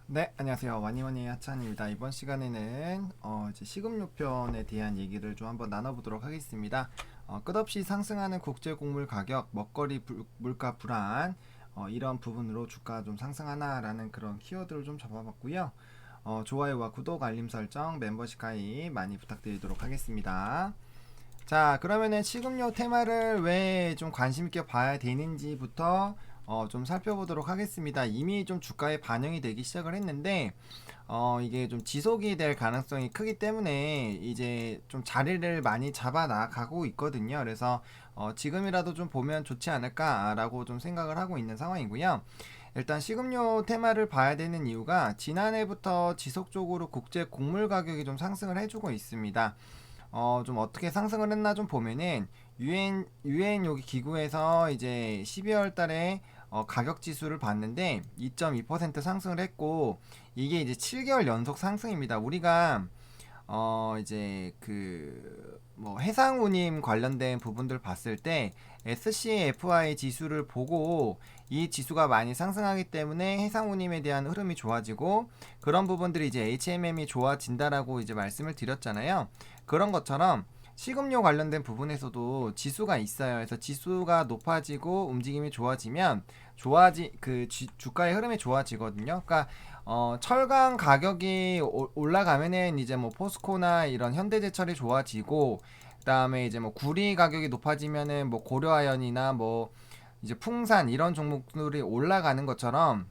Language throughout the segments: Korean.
네, 안녕하세요. 와니와니 하찬입니다. 이번 시간에는 이제 식음료편에 대한 얘기를 좀 한번 나눠보도록 하겠습니다. 끝없이 상승하는 국제 곡물 가격, 먹거리 물가 불안, 이런 부분으로 주가 좀 상승하나라는 그런 키워드를 좀 잡아봤고요. 좋아요와 구독, 알림 설정, 멤버십 가입 많이 부탁드리도록 하겠습니다. 자, 그러면은 식음료 테마를 왜 좀 관심 있게 봐야 되는지부터 좀 살펴보도록 하겠습니다. 이미 좀 주가에 반영이 되기 시작을 했는데 이게 좀 지속이 될 가능성이 크기 때문에 이제 좀 자리를 많이 잡아 나가고 있거든요. 그래서 지금이라도 좀 보면 좋지 않을까라고 좀 생각을 하고 있는 상황이고요. 일단 식음료 테마를 봐야 되는 이유가 지난해부터 지속적으로 국제 곡물 가격이 좀 상승을 해주고 있습니다. 좀 어떻게 상승을 했나 좀 보면은 유엔 여기 기구에서 이제 12월 달에 가격 지수를 봤는데 2.2% 상승을 했고 이게 이제 7개월 연속 상승입니다. 우리가 이제 그 뭐 해상운임 관련된 부분들 봤을 때 SCFI 지수를 보고 이 지수가 많이 상승하기 때문에 해상운임에 대한 흐름이 좋아지고 그런 부분들이 이제 HMM이 좋아진다라고 이제 말씀을 드렸잖아요. 그런 것처럼 식음료 관련된 부분에서도 지수가 있어요. 그래서 지수가 높아지고 움직임이 좋아지면 주가의 흐름이 좋아지거든요. 그러니까 철강 가격이 올라가면은 이제 뭐 포스코나 이런 현대제철이 좋아지고 그다음에 이제 뭐 구리 가격이 높아지면은 뭐 고려아연이나 뭐 이제 풍산 이런 종목들이 올라가는 것처럼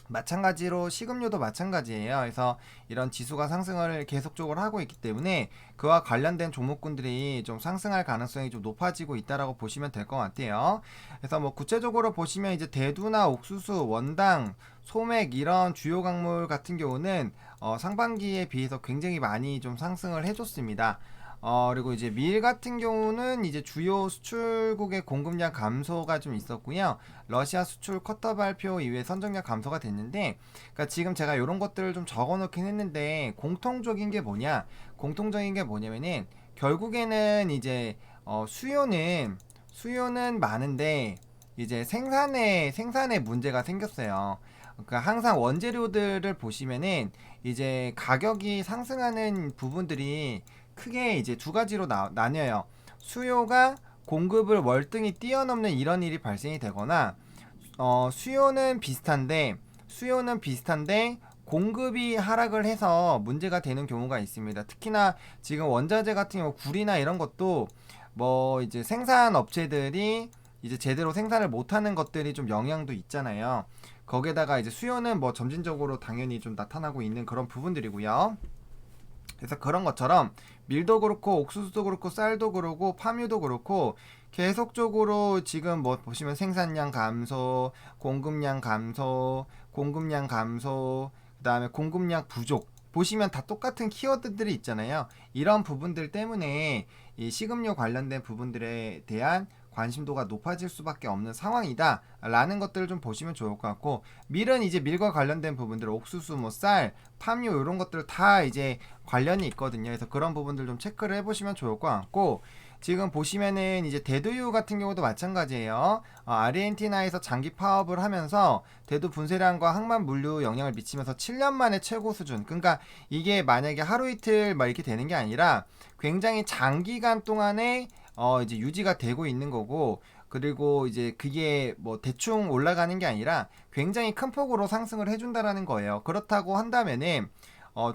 마찬가지로 식음료도 마찬가지예요. 그래서 이런 지수가 상승을 계속적으로 하고 있기 때문에 그와 관련된 종목군들이 좀 상승할 가능성이 좀 높아지고 있다라고 보시면 될 것 같아요. 그래서 뭐 구체적으로 보시면 이제 대두나 옥수수, 원당, 소맥 이런 주요 광물 같은 경우는 상반기에 비해서 굉장히 많이 좀 상승을 해줬습니다. 그리고 이제 밀 같은 경우는 이제 주요 수출국의 공급량 감소가 좀 있었고요. 러시아 수출 쿼터 발표 이후에 선정량 감소가 됐는데, 그러니까 지금 제가 이런 것들을 좀 적어놓긴 했는데 공통적인 게 뭐냐면은 결국에는 이제 수요는 많은데 이제 생산에 문제가 생겼어요. 그러니까 항상 원재료들을 보시면은 이제 가격이 상승하는 부분들이 크게 이제 두 가지로 나뉘어요. 수요가 공급을 월등히 뛰어넘는 이런 일이 발생이 되거나 수요는 비슷한데 공급이 하락을 해서 문제가 되는 경우가 있습니다. 특히나 지금 원자재 같은 경우 구리나 이런 것도 뭐 이제 생산 업체들이 이제 제대로 생산을 못하는 것들이 좀 영향도 있잖아요. 거기에다가 이제 수요는 뭐 점진적으로 당연히 좀 나타나고 있는 그런 부분들이고요. 그래서 그런 것처럼 밀도 그렇고 옥수수도 그렇고 쌀도 그렇고 파묘도 그렇고 계속적으로 지금 뭐 보시면 생산량 감소, 공급량 감소, 그다음에 공급량 부족 보시면 다 똑같은 키워드들이 있잖아요. 이런 부분들 때문에 이 식음료 관련된 부분들에 대한 관심도가 높아질 수밖에 없는 상황이다 라는 것들을 좀 보시면 좋을 것 같고 밀은 이제 밀과 관련된 부분들 옥수수 뭐 쌀, 팜유 이런 것들 다 이제 관련이 있거든요. 그래서 그런 부분들 좀 체크를 해보시면 좋을 것 같고 지금 보시면은 이제 대두유 같은 경우도 마찬가지예요. 아르헨티나에서 장기 파업을 하면서 대두 분쇄량과 항만 물류 영향을 미치면서 7년 만에 최고 수준. 그러니까 이게 만약에 하루 이틀 막 이렇게 되는 게 아니라 굉장히 장기간 동안에 이제 유지가 되고 있는 거고 그리고 이제 그게 뭐 대충 올라가는 게 아니라 굉장히 큰 폭으로 상승을 해준다라는 거예요. 그렇다고 한다면은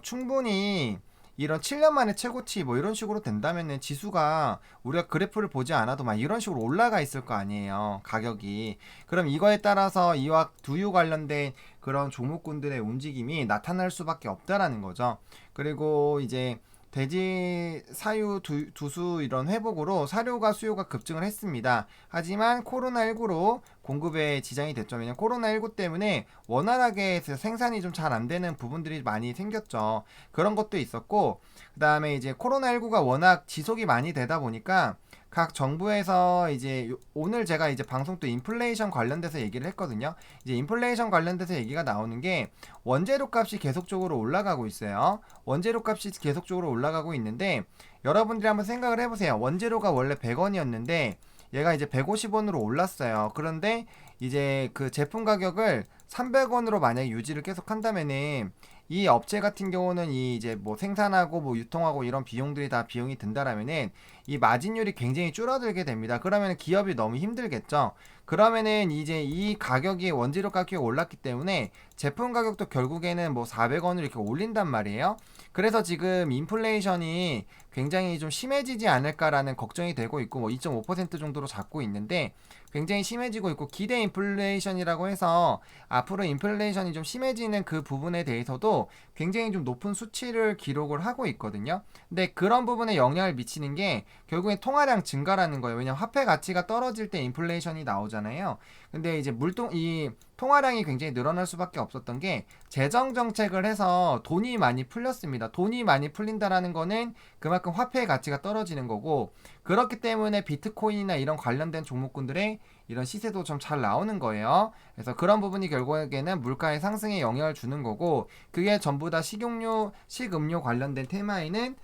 충분히 이런 7년 만에 최고치 뭐 이런 식으로 된다면은 지수가 우리가 그래프를 보지 않아도 막 이런 식으로 올라가 있을 거 아니에요. 가격이. 그럼 이거에 따라서 이와 두유 관련된 그런 종목군들의 움직임이 나타날 수밖에 없다라는 거죠. 그리고 이제 돼지 사유 두수 이런 회복으로 사료가 수요가 급증을 했습니다. 하지만 코로나19로 공급에 지장이 됐죠. 왜냐면 코로나19 때문에 원활하게 생산이 좀 잘 안 되는 부분들이 많이 생겼죠. 그런 것도 있었고, 그 다음에 이제 코로나19가 워낙 지속이 많이 되다 보니까 각 정부에서 이제 오늘 제가 이제 방송 또 인플레이션 관련돼서 얘기를 했거든요. 이제 인플레이션 관련돼서 얘기가 나오는 게 원재료 값이 계속적으로 올라가고 있어요. 원재료 값이 계속적으로 올라가고 있는데 여러분들이 한번 생각을 해보세요. 원재료가 원래 100원이었는데 얘가 이제 150원으로 올랐어요. 그런데 이제 그 제품 가격을 300원으로 만약에 유지를 계속 한다면은 이 업체 같은 경우는 이 이제 뭐 생산하고 뭐 유통하고 이런 비용들이 다 비용이 든다라면은 이 마진율이 굉장히 줄어들게 됩니다. 그러면 기업이 너무 힘들겠죠. 그러면은 이제 이 가격이 원재료 가격이 올랐기 때문에 제품 가격도 결국에는 뭐 400원을 이렇게 올린단 말이에요. 그래서 지금 인플레이션이 굉장히 좀 심해지지 않을까라는 걱정이 되고 있고 뭐 2.5% 정도로 잡고 있는데 굉장히 심해지고 있고 기대 인플레이션이라고 해서 앞으로 인플레이션이 좀 심해지는 그 부분에 대해서도 굉장히 좀 높은 수치를 기록을 하고 있거든요. 근데 그런 부분에 영향을 미치는 게 결국엔 통화량 증가라는 거예요. 왜냐면 화폐 가치가 떨어질 때 인플레이션이 나오잖아요. 근데 이제 이 통화량이 굉장히 늘어날 수밖에 없었던 게 재정 정책을 해서 돈이 많이 풀렸습니다. 돈이 많이 풀린다라는 거는 그만큼 화폐의 가치가 떨어지는 거고 그렇기 때문에 비트코인이나 이런 관련된 종목군들의 이런 시세도 좀 잘 나오는 거예요. 그래서 그런 부분이 결국에는 물가의 상승에 영향을 주는 거고 그게 전부 다 식용유, 식음료 관련된 테마에는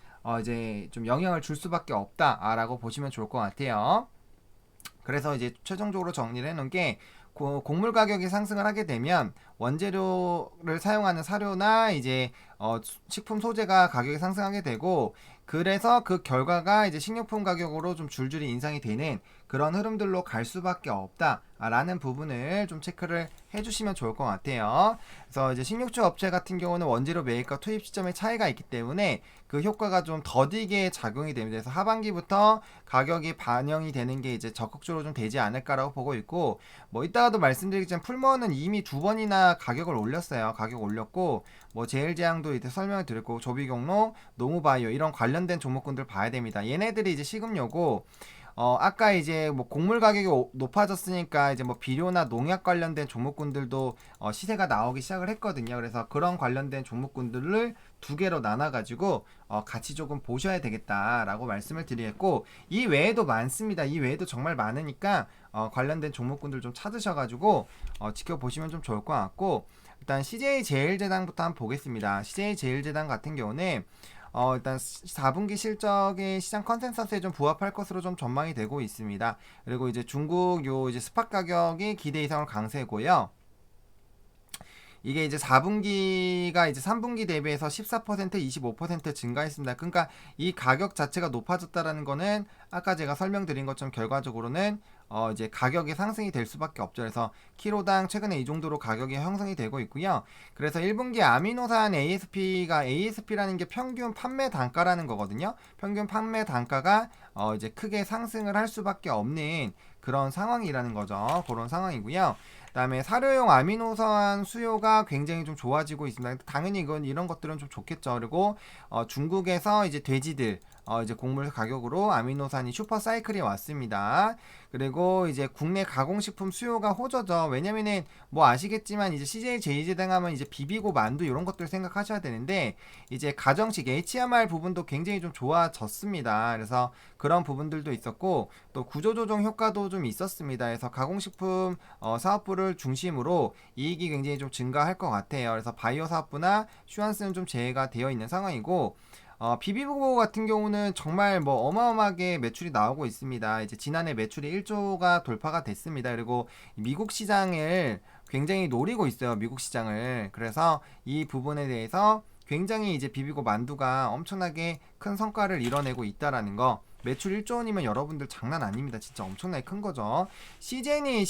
이제 좀 영향을 줄 수밖에 없다라고 보시면 좋을 것 같아요. 그래서 이제 최종적으로 정리를 해놓은 게 곡물 가격이 상승을 하게 되면 원재료를 사용하는 사료나 이제 식품 소재가 가격이 상승하게 되고 그래서 그 결과가 이제 식료품 가격으로 좀 줄줄이 인상이 되는 그런 흐름들로 갈 수밖에 없다라는 부분을 좀 체크를 해주시면 좋을 것 같아요. 그래서 이제 식육주 업체 같은 경우는 원재료 매입과 투입 시점의 차이가 있기 때문에 그 효과가 좀 더디게 작용이 됩니다. 그래서 하반기부터 가격이 반영이 되는 게 이제 적극적으로 좀 되지 않을까라고 보고 있고 뭐 이따가도 말씀드리겠지만 풀머는 이미 2번이나 가격을 올렸어요. 가격 올렸고 뭐 제일제약도 이제 설명을 드렸고 조비경로, 농우바이오 이런 관련된 종목군들 봐야 됩니다. 얘네들이 이제 식음료고 아까 이제 뭐 곡물 가격이 높아졌으니까 이제 뭐 비료나 농약 관련된 종목군들도 시세가 나오기 시작을 했거든요. 그래서 그런 관련된 종목군들을 두 개로 나눠가지고 같이 조금 보셔야 되겠다라고 말씀을 드리겠고 이 외에도 많습니다. 이 외에도 정말 많으니까 관련된 종목군들 좀 찾으셔가지고 지켜보시면 좀 좋을 것 같고 일단 CJ제일제당부터 한번 보겠습니다. CJ제일제당 같은 경우는 일단 4분기 실적의 시장 컨센서스에 좀 부합할 것으로 좀 전망이 되고 있습니다. 그리고 이제 중국 요 이제 스팟 가격이 기대 이상으로 강세고요. 이게 이제 4분기가 이제 3분기 대비해서 14%, 25% 증가했습니다. 그러니까 이 가격 자체가 높아졌다라는 거는 아까 제가 설명드린 것처럼 결과적으로는 이제 가격이 상승이 될 수밖에 없죠. 그래서 키로당 최근에 이 정도로 가격이 형성이 되고 있고요. 그래서 1분기 아미노산 ASP라는 게 평균 판매 단가라는 거거든요. 평균 판매 단가가 이제 크게 상승을 할 수밖에 없는 그런 상황이라는 거죠. 그런 상황이고요. 그다음에 사료용 아미노산 수요가 굉장히 좀 좋아지고 있습니다. 당연히 이런 것들은 좀 좋겠죠. 그리고 중국에서 이제 돼지들 이제 곡물 가격으로 아미노산이 슈퍼 사이클이 왔습니다. 그리고 이제 국내 가공식품 수요가 호조죠. 왜냐면은 뭐 아시겠지만 이제 CJ 제이제당 하면 이제 비비고 만두 이런 것들 생각하셔야 되는데 이제 가정식 HMR 부분도 굉장히 좀 좋아졌습니다. 그래서 그런 부분들도 있었고 또 구조조정 효과도 좀 있었습니다. 그래서 가공식품 사업부를 중심으로 이익이 굉장히 좀 증가할 것 같아요. 그래서 바이오 사업부나 슈완스는 좀 제외가 되어 있는 상황이고 비비고 같은 경우는 정말 뭐 어마어마하게 매출이 나오고 있습니다. 이제 지난해 매출이 1조가 돌파가 됐습니다. 그리고 미국 시장을 굉장히 노리고 있어요. 미국 시장을. 그래서 이 부분에 대해서 굉장히 이제 비비고 만두가 엄청나게 큰 성과를 이뤄내고 있다라는 거. 매출 1조 원이면 여러분들 장난 아닙니다. 진짜 엄청나게 큰 거죠. 시젠이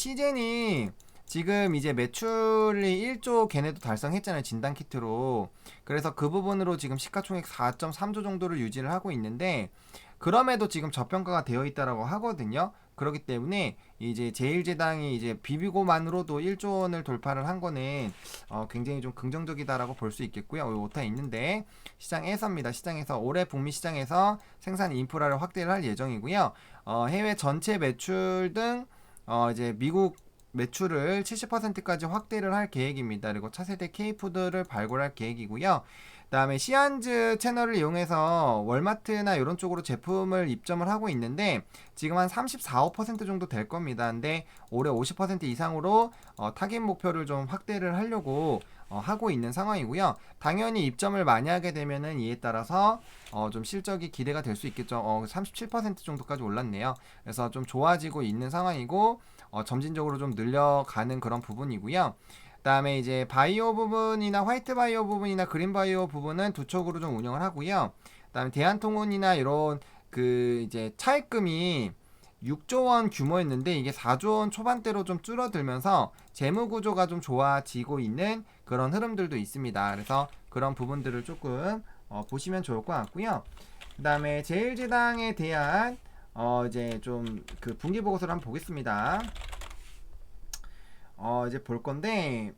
지금 이제 매출이 1조 걔네도 달성했잖아요. 진단키트로. 그래서 그 부분으로 지금 시가총액 4.3조 정도를 유지를 하고 있는데 그럼에도 지금 저평가가 되어 있다라고 하거든요. 그렇기 때문에 이제 제일제당이 이제 비비고만으로도 1조 원을 돌파를 한 거는 굉장히 좀 긍정적이다라고 볼 수 있겠고요. 오타 있는데 시장에서입니다. 시장에서 올해 북미 시장에서 생산 인프라를 확대를 할 예정이고요. 해외 전체 매출 등 이제 미국 매출을 70%까지 확대를 할 계획입니다. 그리고 차세대 K푸드를 발굴할 계획이고요. 그다음에 시안즈 채널을 이용해서 월마트나 이런 쪽으로 제품을 입점을 하고 있는데 지금 한 34, 5% 정도 될 겁니다. 근데 올해 50% 이상으로 타깃 목표를 좀 확대를 하려고 하고 있는 상황이고요. 당연히 입점을 많이 하게 되면은 이에 따라서 좀 실적이 기대가 될 수 있겠죠. 37% 정도까지 올랐네요. 그래서 좀 좋아지고 있는 상황이고 점진적으로 좀 늘려가는 그런 부분이고요. 그다음에 이제 바이오 부분이나 화이트 바이오 부분이나 그린 바이오 부분은 두 촉으로 좀 운영을 하고요. 그다음에 대한통운이나 이런 그 이제 차입금이 6조 원 규모였는데 이게 4조 원 초반대로 좀 줄어들면서 재무 구조가 좀 좋아지고 있는 그런 흐름들도 있습니다. 그래서 그런 부분들을 조금 보시면 좋을 것 같고요. 그다음에 제일제당에 대한 이제 좀 그 분기 보고서를 한번 보겠습니다. 이제 볼 건데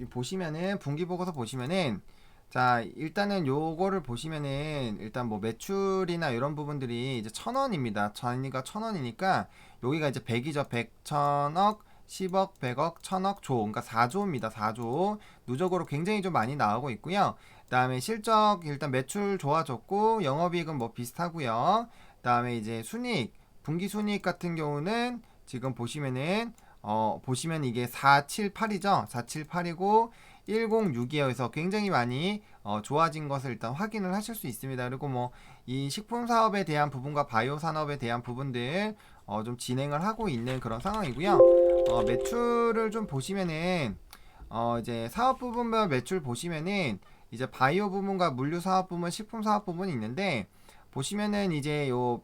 보시면은 분기 보고서 보시면은 자 일단은 요거를 보시면은 일단 뭐 매출이나 이런 부분들이 이제 1,000원입니다. 전이가 1,000원이니까 여기가 이제 100이죠. 100, 1,000억, 10억, 100억, 1,000억, 조. 그러니까 4조입니다. 4조. 누적으로 굉장히 좀 많이 나오고 있고요. 그다음에 실적 일단 매출 좋아졌고 영업이익은 뭐 비슷하고요. 그다음에 이제 순이익, 분기 순이익 같은 경우는 지금 보시면은 보시면 이게 478이죠. 478이고 106이에요. 그래서 굉장히 많이 좋아진 것을 일단 확인을 하실 수 있습니다. 그리고 뭐 이 식품 사업에 대한 부분과 바이오 산업에 대한 부분들 좀 진행을 하고 있는 그런 상황이고요. 매출을 좀 보시면은 이제 사업 부분별 매출 보시면은 이제 바이오 부분과 물류 사업 부분, 식품 사업 부분이 있는데 보시면은 이제 요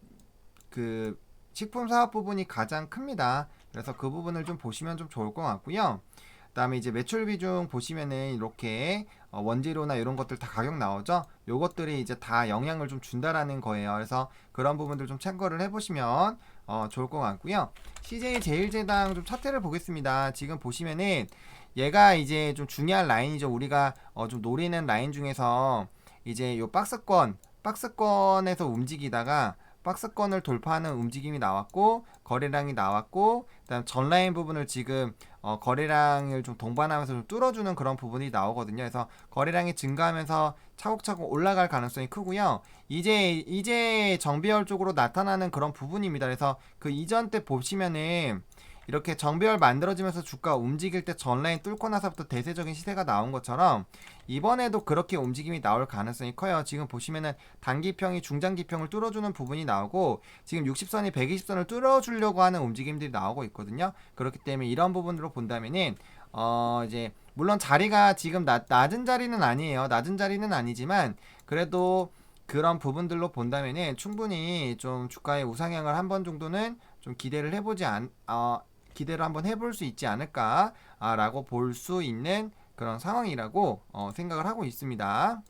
그 식품 사업 부분이 가장 큽니다. 그래서 그 부분을 좀 보시면 좀 좋을 것 같고요. 그다음에 이제 매출 비중 보시면은 이렇게 원재료나 이런 것들 다 가격 나오죠. 요것들이 이제 다 영향을 좀 준다라는 거예요. 그래서 그런 부분들 좀 참고를 해보시면 좋을 것 같고요. CJ 제일제당 좀 차트를 보겠습니다. 지금 보시면은 얘가 이제 좀 중요한 라인이죠. 우리가 좀 노리는 라인 중에서 이제 요 박스권에서 움직이다가 박스권을 돌파하는 움직임이 나왔고 거래량이 나왔고 그다음 전라인 부분을 지금 거래량을 좀 동반하면서 좀 뚫어주는 그런 부분이 나오거든요. 그래서 거래량이 증가하면서 차곡차곡 올라갈 가능성이 크고요. 이제 정배열 쪽으로 나타나는 그런 부분입니다. 그래서 그 이전 때 보시면은 이렇게 정배열 만들어지면서 주가 움직일 때 전라인 뚫고 나서부터 대세적인 시세가 나온 것처럼 이번에도 그렇게 움직임이 나올 가능성이 커요. 지금 보시면은 단기평이 중장기평을 뚫어주는 부분이 나오고 지금 60선이 120선을 뚫어주려고 하는 움직임들이 나오고 있거든요. 그렇기 때문에 이런 부분으로 본다면은 이제 물론 자리가 지금 낮은 자리는 아니에요. 낮은 자리는 아니지만 그래도 그런 부분들로 본다면은 충분히 좀 주가의 우상향을 한 번 정도는 좀 기대를 한번 해볼 수 있지 않을까라고 볼 수 있는 그런 상황이라고 생각을 하고 있습니다.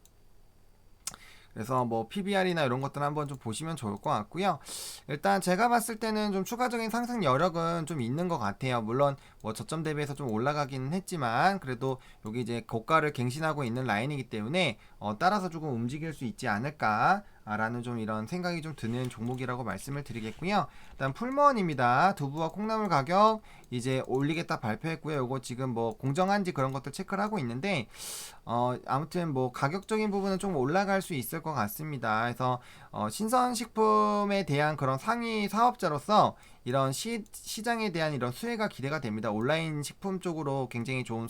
그래서 뭐 PBR이나 이런 것들 한번 좀 보시면 좋을 것 같고요. 일단 제가 봤을 때는 좀 추가적인 상승 여력은 좀 있는 것 같아요. 물론 뭐 저점 대비해서 좀 올라가기는 했지만 그래도 여기 이제 고가를 갱신하고 있는 라인이기 때문에 따라서 조금 움직일 수 있지 않을까 라는 좀 이런 생각이 좀 드는 종목이라고 말씀을 드리겠고요. 일단 풀무원입니다. 두부와 콩나물 가격 이제 올리겠다 발표했고요. 이거 지금 뭐 공정한지 그런 것들 체크를 하고 있는데 아무튼 뭐 가격적인 부분은 좀 올라갈 수 있을 것 같습니다. 그래서 신선식품에 대한 그런 상위 사업자로서 이런 시장에 대한 이런 수혜가 기대가 됩니다. 온라인 식품 쪽으로 굉장히 좋은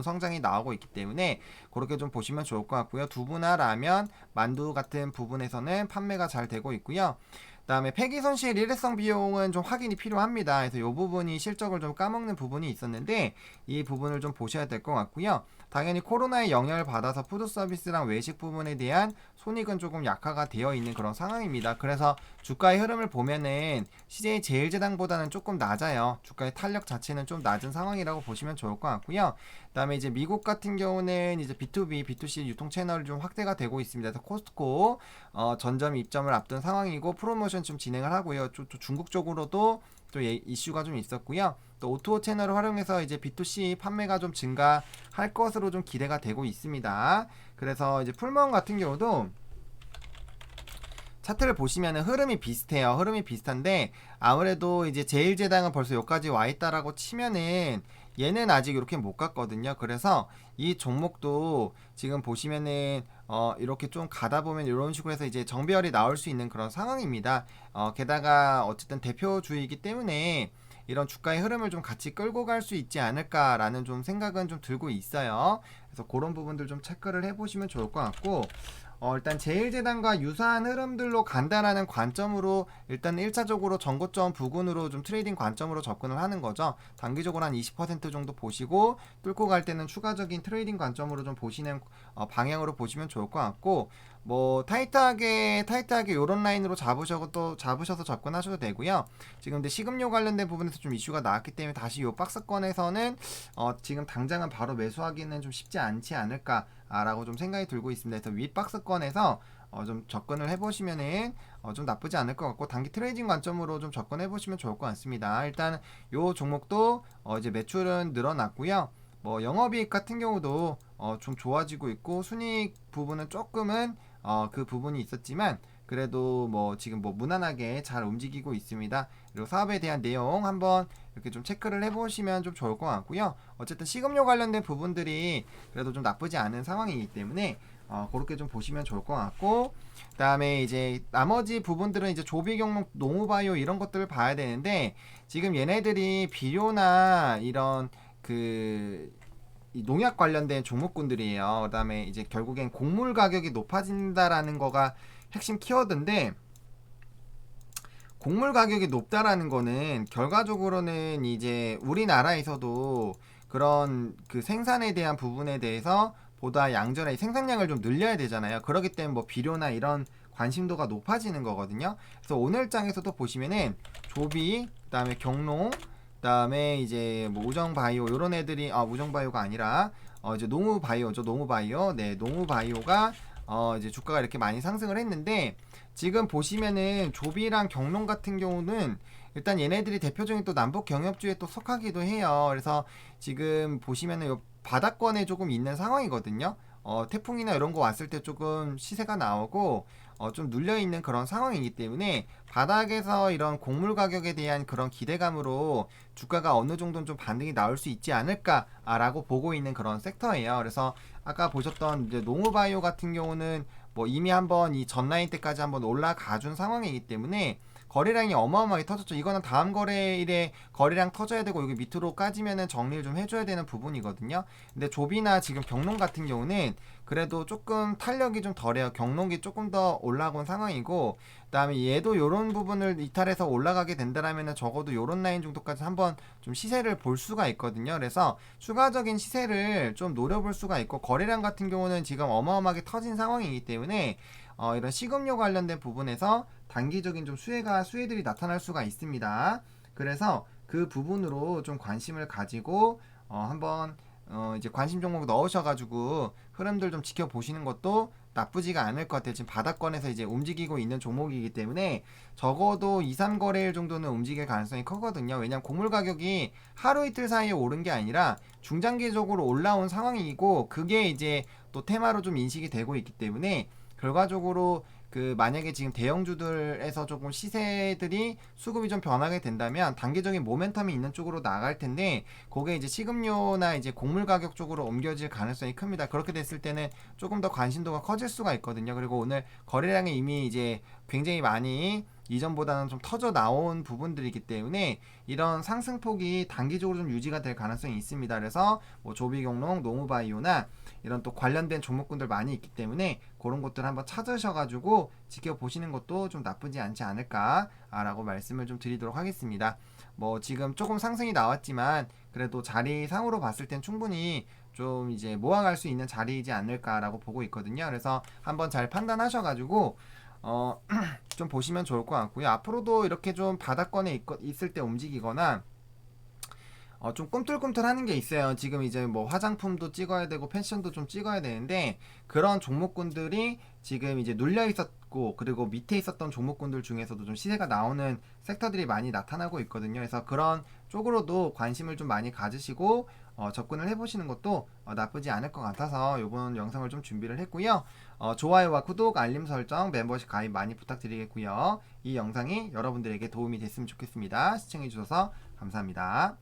성장이 나오고 있기 때문에 그렇게 좀 보시면 좋을 것 같고요. 두부나 라면, 만두 같은 부분에서는 판매가 잘 되고 있고요. 그다음에 폐기손실 일회성 비용은 좀 확인이 필요합니다. 그래서 이 부분이 실적을 좀 까먹는 부분이 있었는데 이 부분을 좀 보셔야 될 것 같고요. 당연히 코로나의 영향을 받아서 푸드서비스랑 외식 부분에 대한 손익은 조금 약화가 되어 있는 그런 상황입니다. 그래서 주가의 흐름을 보면은 CJ 제일제당보다는 조금 낮아요. 주가의 탄력 자체는 좀 낮은 상황이라고 보시면 좋을 것 같고요. 그다음에 이제 미국 같은 경우는 이제 B2B, B2C 유통 채널이 좀 확대가 되고 있습니다. 그래서 코스트코 전점 입점을 앞둔 상황이고 프로모션 좀 진행을 하고요. 또 중국 쪽으로도 또 이슈가 좀 있었고요. 또 O2O 채널을 활용해서 이제 B2C 판매가 좀 증가할 것으로 좀 기대가 되고 있습니다. 그래서 이제 풀무원 같은 경우도 차트를 보시면은 흐름이 비슷해요. 흐름이 비슷한데 아무래도 이제 제일제당은 벌써 여기까지 와 있다라고 치면은 얘는 아직 이렇게 못 갔거든요. 그래서 이 종목도 지금 보시면은 이렇게 좀 가다 보면 이런 식으로 해서 이제 정배열이 나올 수 있는 그런 상황입니다. 게다가 어쨌든 대표주이기 때문에 이런 주가의 흐름을 좀 같이 끌고 갈 수 있지 않을까라는 좀 생각은 좀 들고 있어요. 그래서 그런 부분들 좀 체크를 해보시면 좋을 것 같고 일단 제일제당과 유사한 흐름들로 간다라는 관점으로 일단 1차적으로 전고점 부근으로 좀 트레이딩 관점으로 접근을 하는 거죠. 단기적으로 한 20% 정도 보시고 뚫고 갈 때는 추가적인 트레이딩 관점으로 좀 보시는 방향으로 보시면 좋을 것 같고, 뭐 타이트하게 요런 라인으로 잡으셔서 접근하셔도 되고요. 지금 근데 식음료 관련된 부분에서 좀 이슈가 나왔기 때문에 다시 요 박스권에서는 지금 당장은 바로 매수하기는 좀 쉽지 않지 않을까라고 좀 생각이 들고 있습니다. 그래서 윗 박스권에서 좀 접근을 해보시면은 좀 나쁘지 않을 것 같고, 단기 트레이딩 관점으로 좀 접근해보시면 좋을 것 같습니다. 일단 요 종목도 이제 매출은 늘어났고요. 뭐 영업이익 같은 경우도 좀 좋아지고 있고, 순이익 부분은 조금은 그 부분이 있었지만 그래도 뭐 지금 뭐 무난하게 잘 움직이고 있습니다. 그리고 사업에 대한 내용 한번 이렇게 좀 체크를 해보시면 좀 좋을 것 같고요. 어쨌든 식음료 관련된 부분들이 그래도 좀 나쁘지 않은 상황이기 때문에 그렇게 좀 보시면 좋을 것 같고, 그 다음에 이제 나머지 부분들은 이제 조비 경록, 농우바이오 이런 것들을 봐야 되는데, 지금 얘네들이 비료나 이런 이 농약 관련된 종목군들이에요. 그 다음에 이제 결국엔 곡물 가격이 높아진다라는 거가 핵심 키워드인데, 곡물 가격이 높다라는 거는 결과적으로는 이제 우리나라에서도 그런 그 생산에 대한 부분에 대해서 보다 양전의 생산량을 좀 늘려야 되잖아요. 그렇기 때문에 뭐 비료나 이런 관심도가 높아지는 거거든요. 그래서 오늘 장에서도 보시면은 조비, 그다음에 경농, 그다음에 이제 뭐 우정바이오 이런 애들이 우정바이오가 아니라 이제 농우바이오죠. 농우바이오. 네, 농우바이오가 이제 주가가 이렇게 많이 상승을 했는데, 지금 보시면은 조비랑 경농 같은 경우는 일단 얘네들이 대표적인 또 남북 경협주에 또 속하기도 해요. 그래서 지금 보시면은 요 바닥권에 조금 있는 상황이거든요. 태풍이나 이런 거 왔을 때 조금 시세가 나오고 좀 눌려 있는 그런 상황이기 때문에 바닥에서 이런 곡물 가격에 대한 그런 기대감으로 주가가 어느 정도는 좀 반등이 나올 수 있지 않을까라고 보고 있는 그런 섹터예요. 그래서 아까 보셨던 이제 농우바이오 같은 경우는 뭐 이미 한번 이 전라인 때까지 한번 올라가 준 상황이기 때문에 거래량이 어마어마하게 터졌죠. 이거는 다음 거래일에 거래량 터져야 되고 여기 밑으로 까지면은 정리를 좀 해줘야 되는 부분이거든요. 근데 조비나 지금 경농 같은 경우는 그래도 조금 탄력이 좀 덜해요. 경농이 조금 더 올라온 상황이고, 그다음에 얘도 요런 부분을 이탈해서 올라가게 된다라면은 적어도 요런 라인 정도까지 한번 좀 시세를 볼 수가 있거든요. 그래서 추가적인 시세를 좀 노려볼 수가 있고, 거래량 같은 경우는 지금 어마어마하게 터진 상황이기 때문에 이런 식음료 관련된 부분에서 단기적인 좀 수혜들이 나타날 수가 있습니다. 그래서 그 부분으로 좀 관심을 가지고 한번 이제 관심 종목 넣으셔가지고 흐름들 좀 지켜보시는 것도 나쁘지가 않을 것 같아요. 지금 바닥권에서 이제 움직이고 있는 종목이기 때문에 적어도 2, 3거래일 정도는 움직일 가능성이 크거든요. 왜냐하면 곡물 가격이 하루 이틀 사이에 오른 게 아니라 중장기적으로 올라온 상황이고, 그게 이제 또 테마로 좀 인식이 되고 있기 때문에 결과적으로 만약에 지금 대형주들에서 조금 시세들이 수급이 좀 변하게 된다면 단기적인 모멘텀이 있는 쪽으로 나갈 텐데, 그게 이제 식음료나 이제 곡물 가격 쪽으로 옮겨질 가능성이 큽니다. 그렇게 됐을 때는 조금 더 관심도가 커질 수가 있거든요. 그리고 오늘 거래량이 이미 이제 굉장히 많이 이전보다는 좀 터져 나온 부분들이기 때문에 이런 상승폭이 단기적으로 좀 유지가 될 가능성이 있습니다. 그래서 뭐 조비경농, 농우바이오나 이런 또 관련된 종목군들 많이 있기 때문에 그런 것들 한번 찾으셔가지고 지켜보시는 것도 좀 나쁘지 않지 않을까라고 말씀을 좀 드리도록 하겠습니다. 뭐 지금 조금 상승이 나왔지만 그래도 자리상으로 봤을 땐 충분히 좀 이제 모아갈 수 있는 자리이지 않을까라고 보고 있거든요. 그래서 한번 잘 판단하셔가지고 좀 보시면 좋을 것 같고요. 앞으로도 이렇게 좀 바닥권에 있을 때 움직이거나 좀 꿈틀꿈틀하는 게 있어요. 지금 이제 뭐 화장품도 찍어야 되고 패션도 좀 찍어야 되는데, 그런 종목군들이 지금 이제 눌려 있었고, 그리고 밑에 있었던 종목군들 중에서도 좀 시세가 나오는 섹터들이 많이 나타나고 있거든요. 그래서 그런 쪽으로도 관심을 좀 많이 가지시고 접근을 해보시는 것도 나쁘지 않을 것 같아서 이번 영상을 좀 준비를 했고요. 좋아요와 구독, 알림 설정, 멤버십 가입 많이 부탁드리겠고요. 이 영상이 여러분들에게 도움이 됐으면 좋겠습니다. 시청해주셔서 감사합니다.